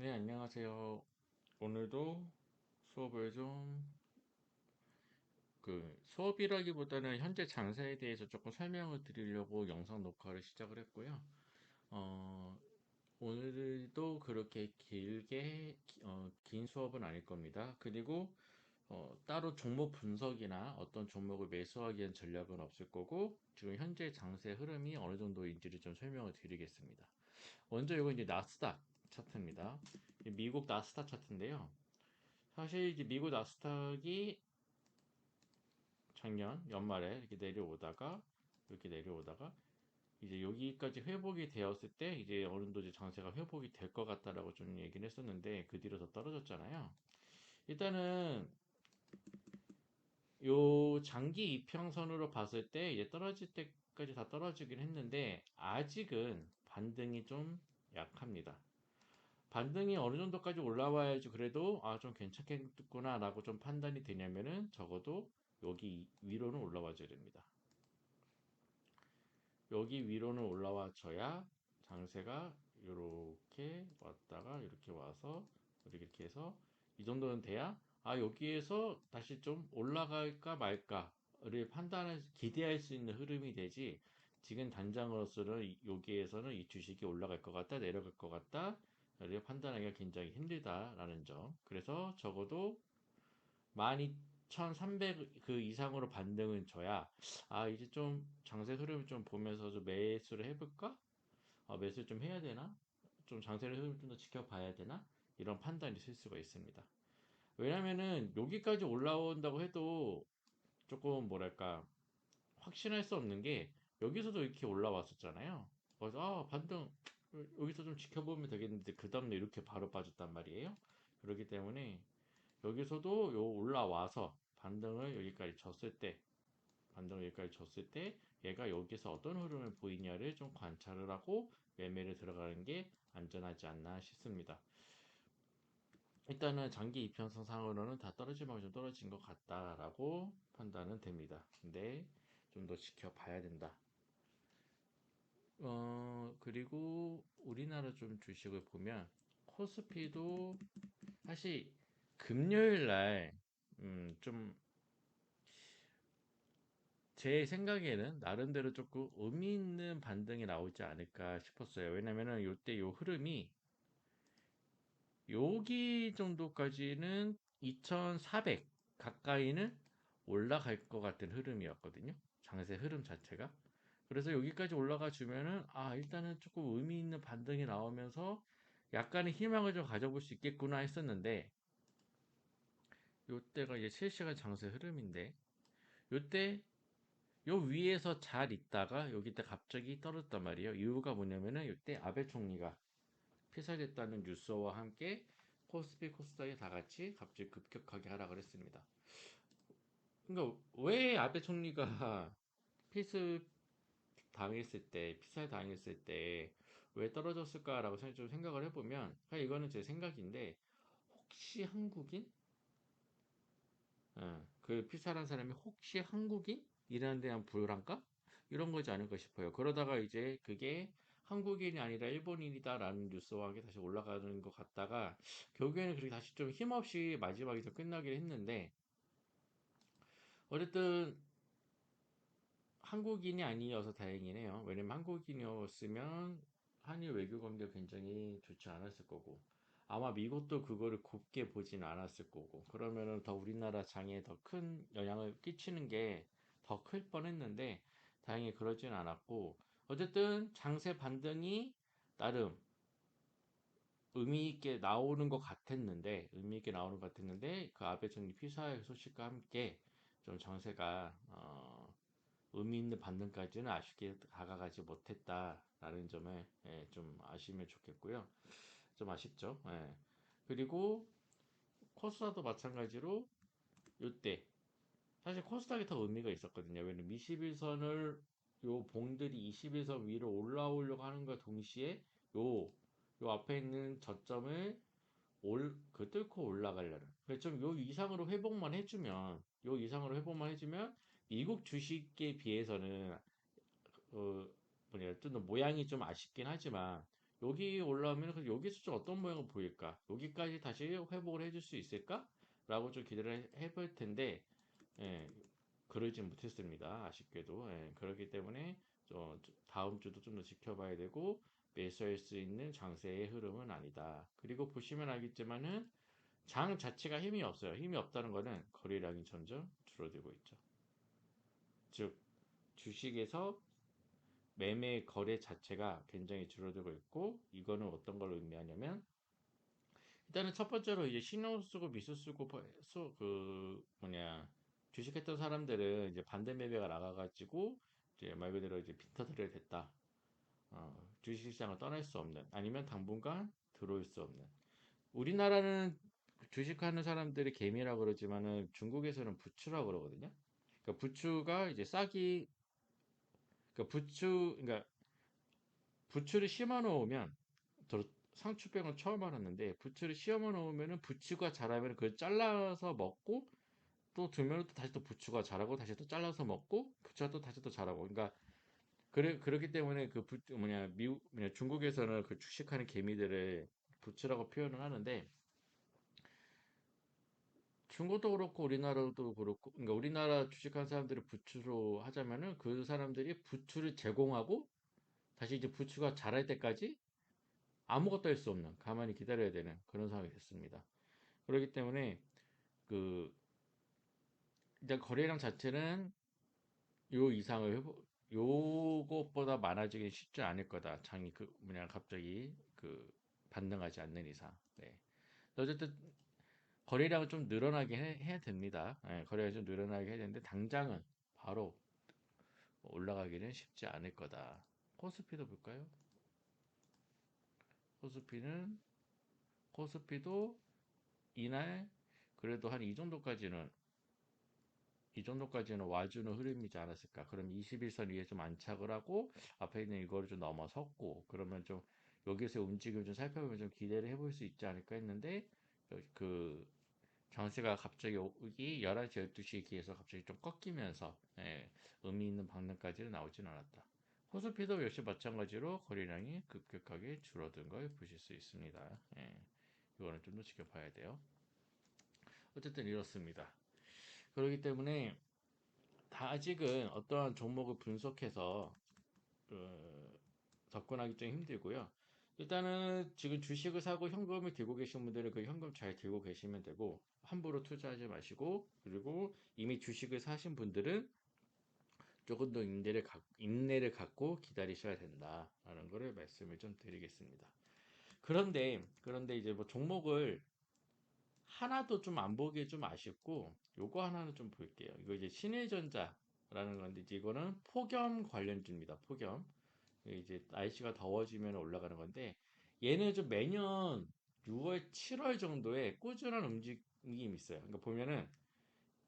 네, 안녕하세요. 오늘도 수업을 수업이라기보다는 현재 장세에 대해서 조금 설명을 드리려고 영상 녹화를 시작을 했고요. 어, 오늘도 그렇게 긴 수업은 아닐 겁니다. 그리고 따로 종목 분석이나 어떤 종목을 매수하기 위한 전략은 없을 거고, 지금 현재 장세 흐름이 어느 정도인지를 좀 설명을 드리겠습니다. 먼저 이거 이제 나스닥 차트입니다. 미국 나스닥 차트인데요. 사실 이제 미국 나스닥이 작년 연말에 이렇게 내려오다가 이제 여기까지 회복이 되었을 때 이제 어느 정도 이제 장세가 회복이 될 것 같다라고 좀 얘기를 했었는데 그 뒤로 더 떨어졌잖아요. 일단은 요 장기 이평선으로 봤을 때 이제 떨어질 때까지 다 떨어지긴 했는데 아직은 반등이 좀 약합니다. 반등이 어느 정도까지 올라와야지 그래도 좀 괜찮겠구나 라고 좀 판단이 되냐면은 적어도 여기 위로는 올라와 줘야 됩니다. 여기 위로는 올라와 줘야 장세가 이렇게 왔다가 이렇게 와서 이렇게 해서 이 정도는 돼야 여기에서 다시 좀 올라갈까 말까를 판단을 기대할 수 있는 흐름이 되지. 지금 단장으로서는 여기에서는 이 주식이 올라갈 것 같다 내려갈 것 같다 를 판단하기가 굉장히 힘들다라는 점. 그래서 적어도 12,300 그 이상으로 반등은 줘야 이제 좀 장세 흐름을 좀 보면서 좀 매수를 해볼까? 매수 좀 해야 되나? 좀 장세를 흐름을 좀 더 지켜봐야 되나? 이런 판단이 있을 수가 있습니다. 왜냐면은 여기까지 올라온다고 해도 조금 뭐랄까 확신할 수 없는 게 여기서도 이렇게 올라왔었잖아요. 그래서 반등 여기서 좀 지켜보면 되겠는데 그 다음날 이렇게 바로 빠졌단 말이에요. 그렇기 때문에 여기서도 요 올라와서 반등을 여기까지 줬을 때 얘가 여기서 어떤 흐름을 보이냐를 좀 관찰을 하고 매매를 들어가는 게 안전하지 않나 싶습니다. 일단은 장기 이평선상으로는 다 떨어지면 좀 떨어진 것 같다라고 판단은 됩니다. 근데 좀 더 지켜봐야 된다. 그리고 우리나라 좀 주식을 보면 코스피도 사실 금요일 날 좀 제 생각에는 나름대로 조금 의미 있는 반등이 나오지 않을까 싶었어요. 왜냐면은 요때 요 흐름이 여기 정도까지는 2400 가까이는 올라갈 것 같은 흐름이었거든요. 장세 흐름 자체가. 그래서 여기까지 올라가 주면은 일단은 조금 의미 있는 반등이 나오면서 약간의 희망을 좀 가져볼 수 있겠구나 했었는데 요때가 이제 실시간 장세 흐름인데 요때 요 위에서 잘 있다가 여기 때 갑자기 떨어졌단 말이에요. 이유가 뭐냐면은 이때 아베 총리가 피살됐다는 뉴스와 함께 코스피 코스닥이 다 같이 갑자기 급격하게 하락을 했습니다. 그러니까 왜 아베 총리가 피살 피살 당했을 때 왜 떨어졌을까라고 좀 생각을 해보면 이거는 제 생각인데 혹시 한국인? 그 피살한 사람이 혹시 한국인? 이라는 대한 불안감? 이런 거지 않을까 싶어요. 그러다가 이제 그게 한국인이 아니라 일본인이다라는 뉴스와 함께 다시 올라가는 것 같다가 결국에는 그렇게 다시 좀 힘없이 마지막에 서 끝나긴 했는데 어쨌든 한국인이 아니어서 다행이네요. 왜냐면 한국인이었으면 한일 외교 관계가 굉장히 좋지 않았을 거고 아마 미국도 그거를 곱게 보진 않았을 거고 그러면은 더 우리나라 장에 더 큰 영향을 끼치는 게 더 클 뻔했는데 다행히 그러진 않았고 어쨌든 장세 반등이 나름 의미 있게 나오는 것 같았는데 그 아베 총리 피살 소식과 함께 좀 장세가 의미 있는 반등까지는 아쉽게 다가가지 못했다라는 점에 좀 아시면 좋겠고요. 좀 아쉽죠. 그리고 코스닥도 마찬가지로 이때 사실 코스닥이 더 의미가 있었거든요. 왜냐면 21선을 요 봉들이 21선 위로 올라오려고 하는 것과 동시에 요, 요 앞에 있는 저점을 뚫고 올라가려는. 그래서 좀 요 이상으로 회복만 해주면 미국 주식에 비해서는 어, 뭐냐, 좀 더 모양이 좀 아쉽긴 하지만 여기 올라오면 그 여기서 좀 어떤 모양을 보일까? 여기까지 다시 회복을 해줄 수 있을까? 라고 좀 기대를 해볼 텐데, 예, 그러지 못했습니다. 아쉽게도. 예, 그렇기 때문에 다음 주도 좀 더 지켜봐야 되고, 매수할 수 있는 장세의 흐름은 아니다. 그리고 보시면 알겠지만은 장 자체가 힘이 없어요. 힘이 없다는 거는 거래량이 점점 줄어들고 있죠. 즉, 주식에서 매매 거래 자체가 굉장히 줄어들고 있고, 이거는 어떤 걸 의미하냐면, 일단은 첫 번째로 이제 신용 쓰고 미수 쓰고 그 뭐냐 주식했던 사람들은 이제 반대 매매가 나가가지고 이제 말 그대로 이제 빈터들이 됐다. 주식시장을 떠날 수 없는 아니면 당분간 들어올 수 없는. 우리나라는 주식하는 사람들이 개미라 그러지만은 중국에서는 부추라 그러거든요. 그러니까 부추가 이제 싹이 그러니까 부추를 심어 놓으면 상추병은 처음 알았는데 부추를 심어 놓으면은 부추가 자라면 그걸 잘라서 먹고 또 두면 또 다시 또 부추가 자라고 다시 또 잘라서 먹고 부추가 또 다시 또 자라고 그러니까 그렇기 때문에 그 중국에서는 그 주식하는 개미들을 부추라고 표현을 하는데 중국도 그렇고 우리나라도 그렇고 그러니까 우리나라 주식하는 사람들이 부추로 하자면은 그 사람들이 부추를 제공하고 다시 이제 부추가 자랄 때까지 아무것도 할 수 없는 가만히 기다려야 되는 그런 상황이 됐습니다. 그렇기 때문에 그 일단 거래량 자체는 요 이상을 요것보다 많아지기 쉽지 않을 거다. 장이 갑자기 반등하지 않는 이상. 네. 어쨌든 거래량은 좀 늘어나게 해야 됩니다. 네, 거래량이 좀 늘어나게 해야 되는데 당장은 바로 올라가기는 쉽지 않을 거다. 코스피도 볼까요? 코스피는 코스피도 이날 그래도 한 이 정도까지는 와주는 흐름이지 않았을까. 그럼 21선 위에 좀 안착을 하고 앞에 있는 이거를 좀 넘어섰고 그러면 좀 여기서 움직임을 좀 살펴보면 좀 기대를 해볼 수 있지 않을까 했는데 그 장세가 갑자기 오기 11시, 12시에 기해서 갑자기 좀 꺾이면서 의미 있는 방향까지는 나오진 않았다. 호스피도 역시 마찬가지로 거래량이 급격하게 줄어든 걸 보실 수 있습니다. 이거는 좀 더 지켜봐야 돼요. 어쨌든 이렇습니다. 그렇기 때문에 아직은 어떠한 종목을 분석해서 그, 접근하기 좀 힘들고요. 일단은 지금 주식을 사고 현금을 들고 계신 분들은 그 현금 잘 들고 계시면 되고 함부로 투자하지 마시고 그리고 이미 주식을 사신 분들은 조금 더 인내를 갖고 기다리셔야 된다라는 거를 말씀을 좀 드리겠습니다. 그런데 이제 뭐 종목을 하나도 좀 안 보기 좀 아쉽고 요거 하나는 좀 볼게요. 이거 이제 신일전자라는 건데 이제 이거는 폭염 관련주입니다. 폭염. 이제 날씨가 더워지면 올라가는 건데 얘는 좀 매년 6월, 7월 정도에 꾸준한 움직임이 있어요. 그러니까 보면은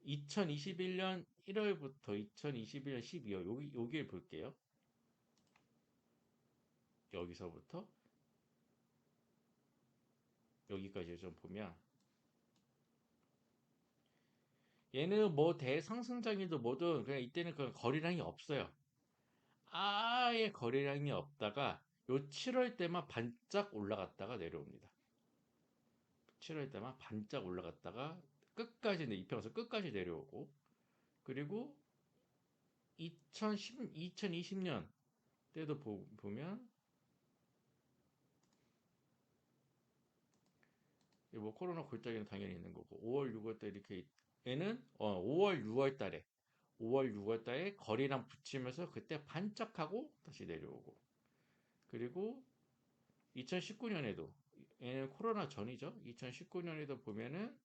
2021년 1월부터 2021년 12월 여기를 볼게요. 여기서부터 여기까지 좀 보면 얘는 뭐 대상승장이든 뭐든 그냥 이때는 그 거래량이 없어요. 아예 거래량이 없다가 요 7월 때만 반짝 올라갔다가 내려옵니다. 7월 때만 반짝 올라갔다가 끝까지 이평선 끝까지 내려오고 그리고 2020년 때도 보면 뭐 코로나 골짜기는 당연히 있는 거고 5월 6월 때 이렇게 얘는 5월 6월 달에 5월 6월 달에 거래량 붙이면서 그때 반짝하고 다시 내려오고 그리고 2019년에도 얘는 코로나 전이죠. 2019년에도 보면은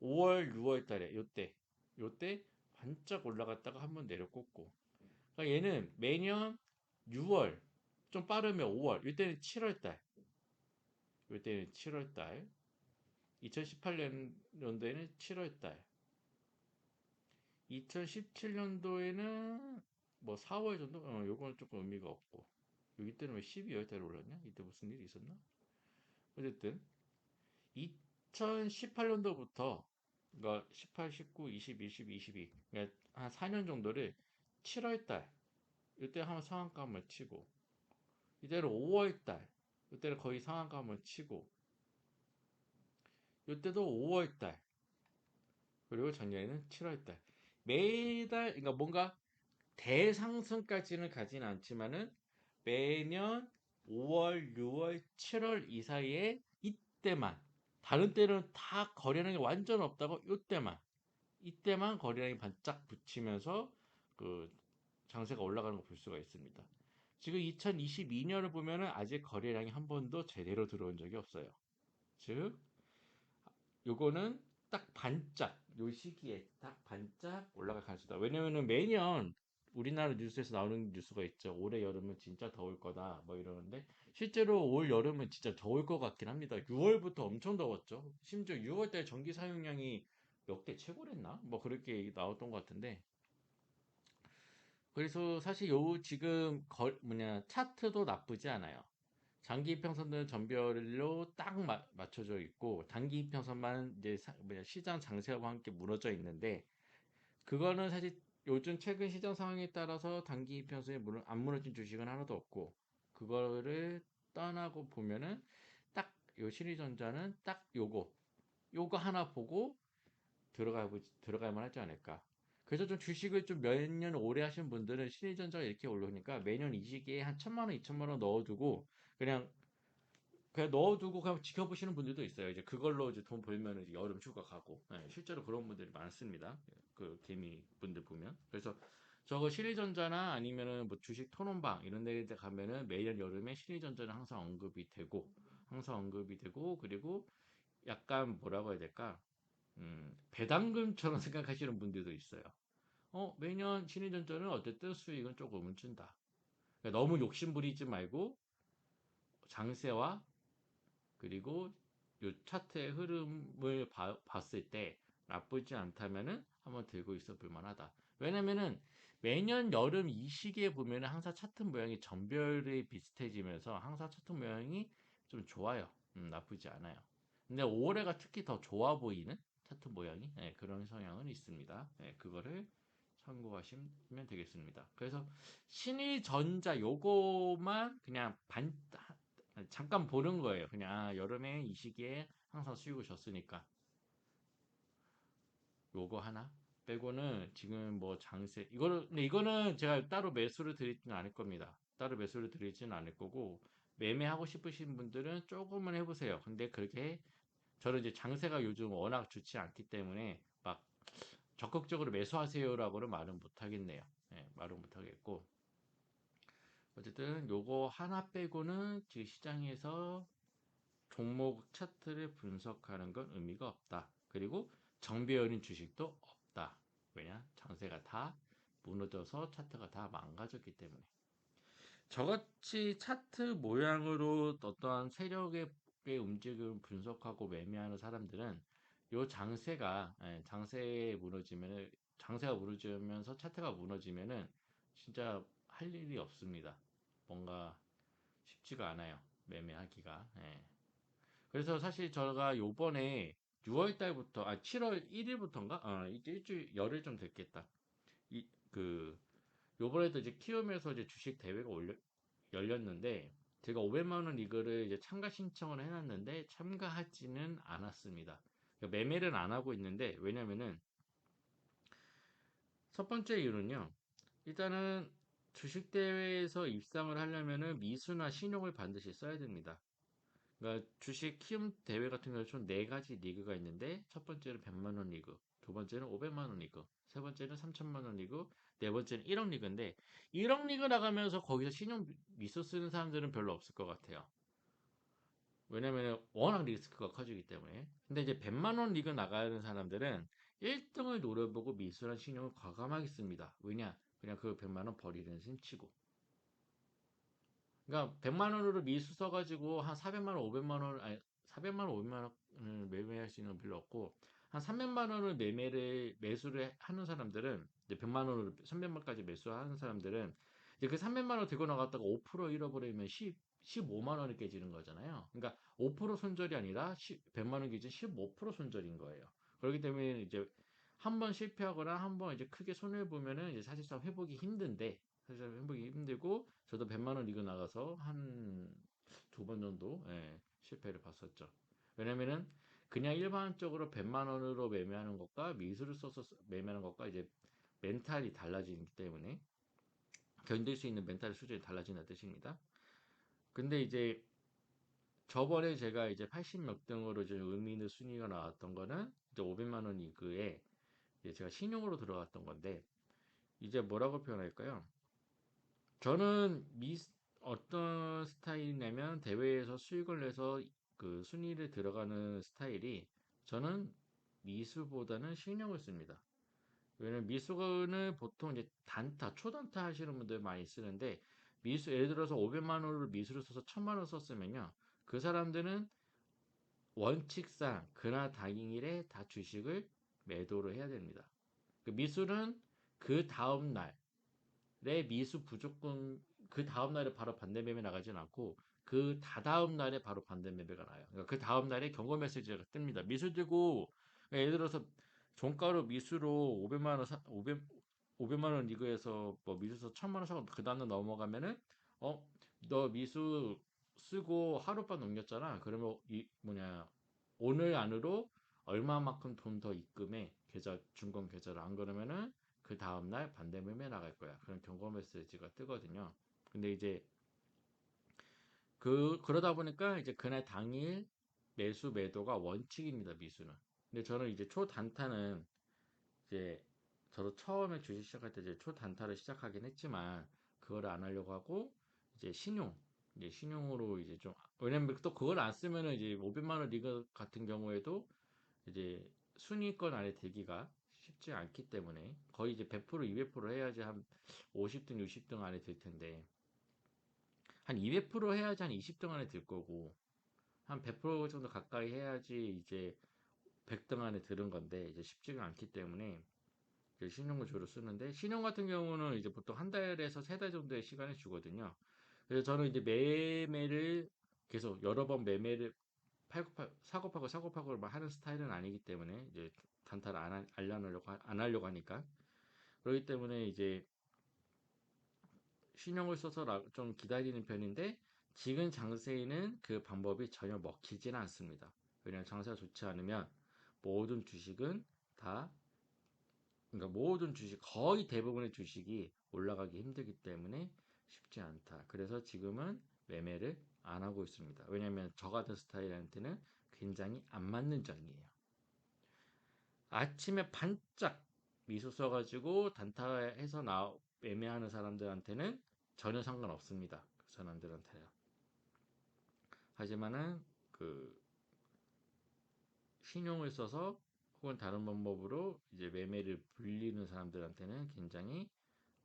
5월 6월 달에 요때 반짝 올라갔다가 한번 내려꽂고 그러니까 얘는 매년 6월 좀 빠르면 5월 이때는 7월 달 이때는 7월 달 2018년도에는 7월 달 2017년도에는 뭐 4월 정도 요거는 조금 의미가 없고 여기 때는 왜 12월 달에 올랐냐 이때 무슨 일이 있었나 어쨌든 2018년도부터 그러니까 18, 19, 20, 21, 22 그러니까 한 4년 정도를 7월 달 이때 한번 상한가 한번 치고 이대로 5월달, 이때는 거의 상한감을 치고, 이때도 5월달, 그리고 작년에는 7월달. 매달, 그러니까 뭔가 대상승까지는 가진 않지만은 매년 5월, 6월, 7월 이 사이에 이때만, 다른 때는 다 거래량이 완전 없다고 이때만 거래량이 반짝 붙이면서 그 장세가 올라가는 걸 볼 수가 있습니다. 지금 2022년을 보면은 아직 거래량이 한 번도 제대로 들어온 적이 없어요. 즉, 요거는 딱 반짝, 요 시기에 딱 반짝 올라갈 가능성이다. 왜냐면은 매년 우리나라 뉴스에서 나오는 뉴스가 있죠. 올해 여름은 진짜 더울 거다. 뭐 이러는데 실제로 올 여름은 진짜 더울 것 같긴 합니다. 6월부터 엄청 더웠죠. 심지어 6월 달 전기 사용량이 역대 최고랬나? 뭐 그렇게 나왔던 것 같은데. 그래서 사실 요 지금 차트도 나쁘지 않아요. 장기 이평선은 전별로 딱 맞춰져 있고 단기 이평선만 이제 시장 장세와 함께 무너져 있는데 그거는 사실 요즘 최근 시장 상황에 따라서 단기 이평선이 안 무너진 주식은 하나도 없고 그거를 떠나고 보면은 딱 요 신의전자는 딱 요거 하나 보고 들어가야만 하지 않을까. 그래서 좀 주식을 좀 몇 년 오래 하신 분들은 신의전자가 이렇게 올라오니까 매년 이 시기에 한 1,000만 원, 2천만 원 넣어두고 그냥 넣어두고 그냥 지켜보시는 분들도 있어요. 이제 그걸로 이제 돈 벌면 이제 여름 휴가 가고. 네, 실제로 그런 분들이 많습니다. 그 개미 분들 보면. 그래서 저거 신일전자나 아니면은 뭐 주식 토론방 이런 데 가면은 매년 여름에 신일전자는 항상 언급이 되고, 그리고 약간 뭐라고 해야 될까? 배당금처럼 생각하시는 분들도 있어요. 매년 신일전자는 어쨌든 수익은 조금은 준다. 그러니까 너무 욕심 부리지 말고 장세와 그리고 요 차트의 흐름을 봤을 때 나쁘지 않다면은 한번 들고 있어 볼 만하다. 왜냐면은 매년 여름 이 시기에 보면은 항상 차트 모양이 전별이 비슷해지면서 항상 차트 모양이 좀 좋아요. 나쁘지 않아요. 근데 올해가 특히 더 좋아 보이는 차트 모양이 그런 성향은 있습니다. 그거를 참고하시면 되겠습니다. 그래서 신일전자 요거만 그냥 잠깐 보는 거예요. 그냥 여름에 이 시기에 항상 수익을 줬으니까 요거 하나 빼고는 지금 뭐 장세 이거는 근데 이거는 제가 따로 매수를 드리지는 않을 겁니다. 따로 매수를 드리지는 않을 거고 매매하고 싶으신 분들은 조금은 해보세요. 근데 그렇게 저는 이제 장세가 요즘 워낙 좋지 않기 때문에 막 적극적으로 매수하세요라고는 말은 못 하겠네요. 말은 못 하겠고 어쨌든 요거 하나 빼고는 지금 시장에서 종목 차트를 분석하는 건 의미가 없다. 그리고 정배열인 주식도 없다. 왜냐? 장세가 다 무너져서 차트가 다 망가졌기 때문에. 저같이 차트 모양으로 어떠한 세력의 움직임을 분석하고 매매하는 사람들은 요 장세가 무너지면서 차트가 무너지면은 진짜 할 일이 없습니다. 뭔가 쉽지가 않아요. 매매하기가. 그래서 사실 제가 요번에 6월 달부터, 7월 1일부터인가? 이제 열흘 좀 됐겠다. 요번에도 이제 키움에서 이제 주식 대회가 열렸는데, 제가 500만 원 리그를 이제 참가 신청을 해놨는데, 참가하지는 않았습니다. 그러니까 매매는 안 하고 있는데, 왜냐면은, 첫 번째 이유는요, 일단은 주식 대회에서 입상을 하려면은 미수나 신용을 반드시 써야 됩니다. 그러니까 주식 키움 대회 같은 경우는 총 4가지 리그가 있는데 첫 번째는 100만 원 리그, 두 번째는 500만 원 리그, 세 번째는 3천만 원 리그, 네 번째는 1억 리그인데 1억 리그 나가면서 거기서 신용 미수 쓰는 사람들은 별로 없을 것 같아요. 왜냐면 워낙 리스크가 커지기 때문에. 근데 이제 100만 원 리그 나가는 사람들은 1등을 노려보고 미수란 신용을 과감하게 씁니다. 왜냐? 그냥 그 100만 원 버리는 셈 치고. 그러니까 100만 원으로 미수 써가지고 한 400만 원, 500만 원, 아니 400만 원, 500만 원을 매매할 수 있는 건 별로 없고 한 300만 원을 매수를 하는 사람들은 이제 100만 원으로 300만까지 매수하는 사람들은 이제 그 300만 원 들고 나갔다가 5% 잃어버리면 15만 원이 깨지는 거잖아요. 그러니까 5% 손절이 아니라 100만 원 기준 15% 손절인 거예요. 그렇기 때문에 이제 한 번 실패하거나 한 번 이제 크게 손해를 보면은 이제 사실상 회복이 힘든데 사실 회복이 힘들고 저도 100만 원 리그 나가서 한 두 번 정도 실패를 봤었죠. 왜냐면은 그냥 일반적으로 100만 원으로 매매하는 것과 미수를 써서 매매하는 것과 이제 멘탈이 달라지기 때문에 견딜 수 있는 멘탈 수준이 달라진다는 뜻입니다. 근데 이제 저번에 제가 이제 80 몇 등으로 이제 의미 있는 순위가 나왔던 거는 이제 500만 원 리그에 이제 제가 신용으로 들어갔던 건데 이제 뭐라고 표현할까요? 저는 어떤 스타일이냐면 대회에서 수익을 내서 그 순위를 들어가는 스타일이 저는 미수보다는 신용을 씁니다. 왜냐면 미수는 보통 이제 단타, 초단타 하시는 분들 많이 쓰는데 미수 예를 들어서 500만 원으로 미수를 써서 1000만 원 썼으면요. 그 사람들은 원칙상 그날 당일에 다 주식을 매도를 해야 됩니다. 그 미수는 그 다음 날에 미수 부족분 그 다음 날에 바로 반대 매매 나가진 않고 그 다다음 날에 바로 반대 매매가 나요. 그러니까 그 다음 날에 경고 메시지가 뜹니다. 미수 들고 그러니까 예를 들어서 종가로 미수로 500만 원 500만 원 리그에서 뭐 미수서 1000만 원 사고 그 다음날 넘어가면은 어 너 미수 쓰고 하룻밤 넘겼잖아. 그러면 이 뭐냐 오늘 안으로 얼마만큼 돈 더 입금해 계좌 중간 계좌로 안 그러면은 그 다음날 반대 매매 나갈 거야. 그런 경고 메시지가 뜨거든요. 근데 이제 그러다 보니까 이제 그날 당일 매수 매도가 원칙입니다. 미수는. 근데 저는 이제 초단타는 이제 저도 처음에 주식 시작할 때 이제 초단타를 시작하긴 했지만 그거를 안 하려고 하고 이제 이제 신용으로 이제 좀 왜냐면 또 그걸 안 쓰면은 이제 500만 원 리그 같은 경우에도 이제 순위권 안에 들기가 쉽지 않기 때문에 거의 이제 100% 200% 해야지 한 50등 60등 안에 들 텐데 한 200% 해야지 한 20등 안에 들 거고 한 100% 정도 가까이 해야지 이제 100등 안에 드는 건데 이제 쉽지가 않기 때문에 신용을 주로 쓰는데 신용 같은 경우는 이제 보통 한 달에서 세 달 정도의 시간을 주거든요. 그래서 저는 이제 매매를 계속 여러 번 매매를 사고 파고 사고 파고를 막 하는 스타일은 아니기 때문에 이제 단타를 안 하려고 하니까 그렇기 때문에 이제 신용을 써서 좀 기다리는 편인데 지금 장세에는 그 방법이 전혀 먹히지는 않습니다. 왜냐하면 장세가 좋지 않으면 모든 주식은 다 그러니까 모든 주식 거의 대부분의 주식이 올라가기 힘들기 때문에 쉽지 않다. 그래서 지금은 매매를 안 하고 있습니다. 왜냐하면 저 같은 스타일한테는 굉장히 안 맞는 장이에요. 아침에 반짝 미소 써가지고 단타해서 매매하는 사람들한테는 전혀 상관없습니다. 그 사람들한테는. 하지만은 그 신용을 써서 혹은 다른 방법으로 이제 매매를 불리는 사람들한테는 굉장히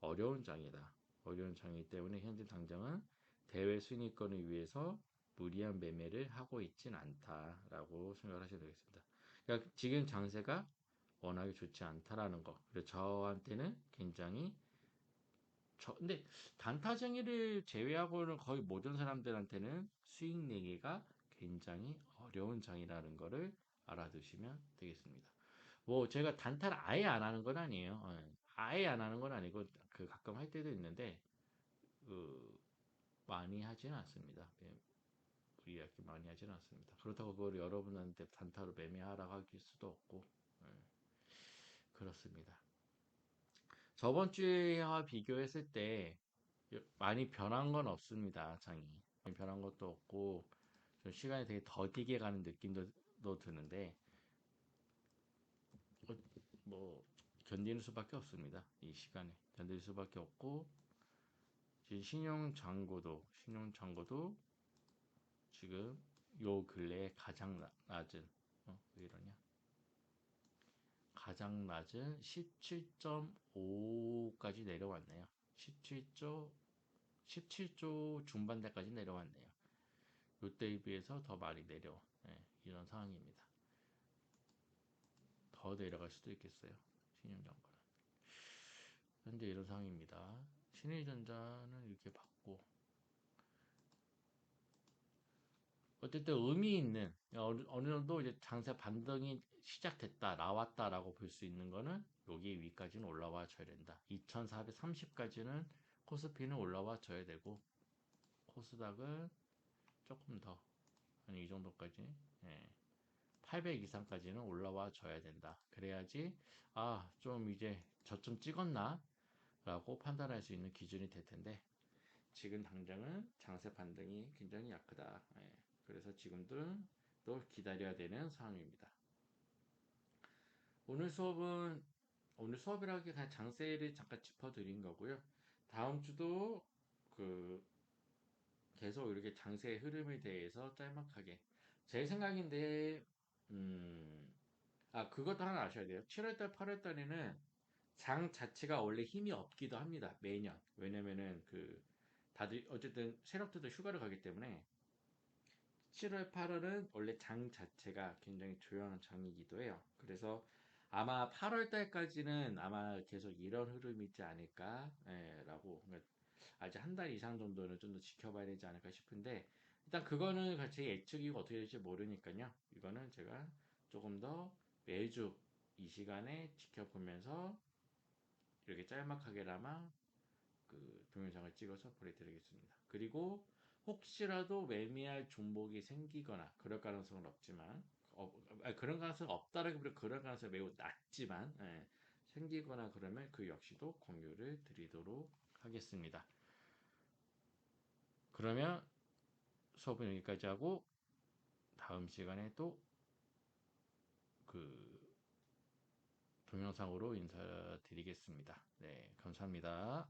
어려운 장이다. 어려운 장이기 때문에 현재 당장은 대외 순위권을 위해서 무리한 매매를 하고 있진 않다라고 생각을 하셔야 되겠습니다. 그러니까 지금 장세가 워낙에 좋지 않다라는 거. 그래서 저한테는 굉장히 근데 단타쟁이를 제외하고는 거의 모든 사람들한테는 수익 내기가 굉장히 어려운 장이라는 거를 알아두시면 되겠습니다. 뭐 제가 단타를 아예 안 하는 건 아니에요. 아예 안 하는 건 아니고 그 가끔 할 때도 있는데 그 많이 하지는 않습니다. 무리하게 많이 하지는 않습니다. 그렇다고 그걸 여러분한테 단타로 매매하라고 할 수도 없고 예, 그렇습니다. 저번 주와 비교했을 때 많이 변한 건 없습니다. 장이 많이 변한 것도 없고 좀 시간이 되게 더디게 가는 느낌도 드는데 뭐 견디는 수밖에 없습니다. 이 시간에 견딜 수밖에 없고 신용 잔고도 지금 요 근래에 가장 낮은 왜 이러냐 가장 낮은 17.5까지 내려왔네요. 17조 중반대까지 내려왔네요. 요때에 비해서 더 많이 이런 상황입니다. 더 내려갈 수도 있겠어요. 신용정거는. 현재 이런 상황입니다. 신일전자는 이렇게 받고 어쨌든 의미 있는 어느 정도 이제 장세 반등이 시작됐다 나왔다라고 볼 수 있는 거는 여기 위까지는 올라와 줘야 된다. 2430까지는 코스피는 올라와 줘야 되고, 코스닥은 조금 더, 한 이 정도까지, 예, 800 이상까지는 올라와 줘야 된다. 그래야지, 아, 좀 이제 저점 찍었나? 라고 판단할 수 있는 기준이 될 텐데, 지금 당장은 장세 반등이 굉장히 약하다. 예, 그래서 지금도 또 기다려야 되는 상황입니다. 오늘 수업은 오늘 수업이라기 그냥 장세를 잠깐 짚어드린 거고요. 다음 주도 그 계속 이렇게 장세의 흐름에 대해서 짤막하게 제 생각인데 그것도 하나 아셔야 돼요. 7월달, 8월달에는 장 자체가 원래 힘이 없기도 합니다. 매년. 왜냐면은 다들 어쨌든 세력들도 휴가를 가기 때문에 7월, 8월은 원래 장 자체가 굉장히 조용한 장이기도 해요. 그래서 아마 8월 달까지는 아마 계속 이런 흐름이지 않을까, 예, 라고. 그러니까 아직 한 달 이상 정도는 좀 더 지켜봐야 되지 않을까 싶은데, 일단 그거는 제 예측이고 어떻게 될지 모르니까요. 이거는 제가 조금 더 매주 이 시간에 지켜보면서 이렇게 짤막하게나마 동영상을 찍어서 보내드리겠습니다. 그리고 혹시라도 매매할 종목이 생기거나 그럴 가능성은 없지만 그런 가능성 없다라기보다 그럴 가능성이 매우 낮지만 생기거나 그러면 그 역시도 공유를 드리도록 하겠습니다. 그러면 수업은 여기까지 하고 다음 시간에 또 동영상으로 인사드리겠습니다. 네, 감사합니다.